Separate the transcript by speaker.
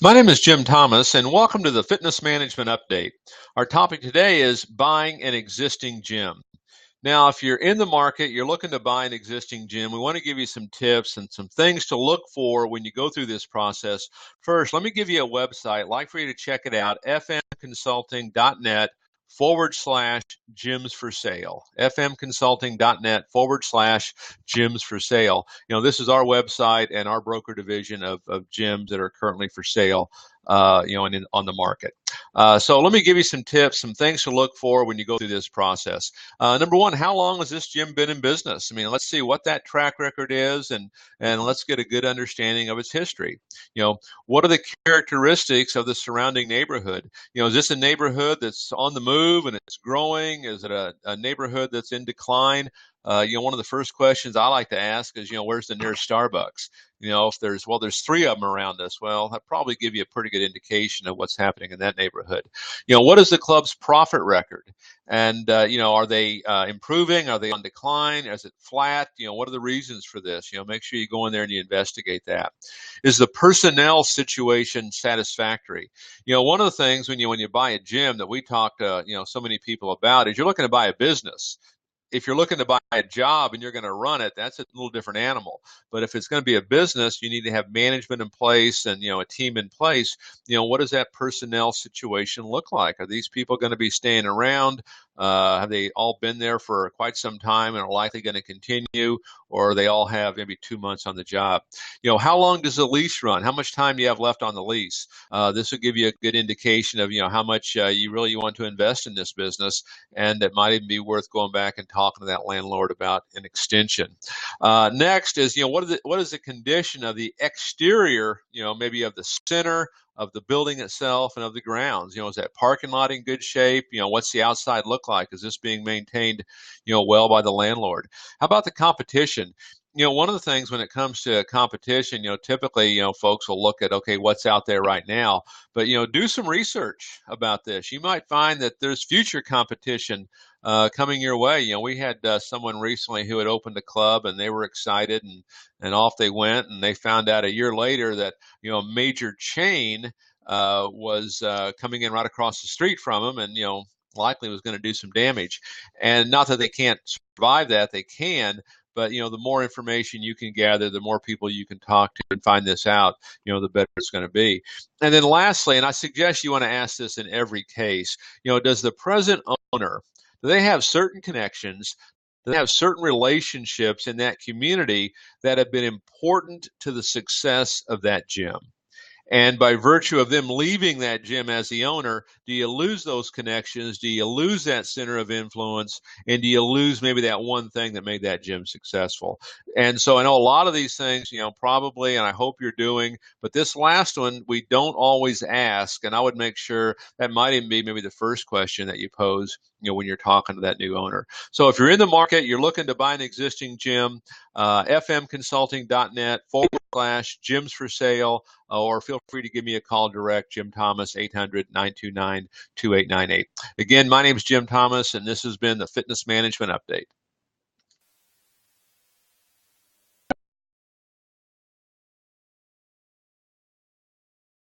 Speaker 1: My name is Jim Thomas, and welcome to the Fitness Management Update. Our topic today is buying an existing gym. Now, if you're in the market, you're looking to buy an existing gym, we want to give you some tips and some things to look for when you go through this process. First, let me give you a website. I'd like for you to check it out, fmconsulting.net/gyms for sale. fmconsulting.net/gyms for sale. This is our website and our broker division of gyms that are currently for sale, and on the market. So let me give you some tips, some things to look for when you go through this process. Number one, how long has this gym been in business? I mean, let's see what that track record is, and let's get a good understanding of its history. What are the characteristics of the surrounding neighborhood? Is this a neighborhood that's on the move and it's growing? Is it a neighborhood that's in decline? One of the first questions I like to ask is, where's the nearest Starbucks? If there's three of them around us, well, that probably give you a pretty good indication of what's happening in that neighborhood. What is the club's profit record? And, are they improving? Are they on decline? Is it flat? What are the reasons for this? Make sure you go in there and you investigate that. Is the personnel situation satisfactory? One of the things when you buy a gym that we talk to, so many people about is you're looking to buy a business. If you're looking to buy a job and you're going to run it, that's a little different animal. But if it's going to be a business, you need to have management in place and, a team in place. What does that personnel situation look like? Are these people going to be staying around? Have they all been there for quite some time and are likely going to continue, or they all have maybe 2 months on the job? How long does the lease run? How much time do you have left on the lease? This will give you a good indication of, how much you really want to invest in this business, and it might even be worth going back and talking to that landlord about an extension. Next is, what is the condition of the exterior, maybe of the center of the building itself and of the grounds? Is that parking lot in good shape? What's the outside look like? Is this being maintained, well by the landlord? How about the competition? One of the things when it comes to competition, typically, folks will look at, okay, what's out there right now, but, do some research about this. You might find that there's future competition coming your way. We had someone recently who had opened a club and they were excited and off they went, and they found out a year later that, a major chain was coming in right across the street from them, and, likely was going to do some damage. And not that they can't survive that, they can. But, the more information you can gather, the more people you can talk to and find this out, the better it's going to be. And then lastly, and I suggest you want to ask this in every case, does the present owner, do they have certain connections? Do they have certain relationships in that community that have been important to the success of that gym? And by virtue of them leaving that gym as the owner, do you lose those connections? Do you lose that center of influence? And do you lose maybe that one thing that made that gym successful? And so I know a lot of these things, probably, and I hope you're doing, but this last one, we don't always ask. And I would make sure that might even be maybe the first question that you pose, when you're talking to that new owner. So if you're in the market, you're looking to buy an existing gym, fmconsulting.net/gyms for sale, or feel free to give me a call direct, Jim Thomas, 800-929-2898. Again, my name is Jim Thomas, and this has been the Fitness Management Update.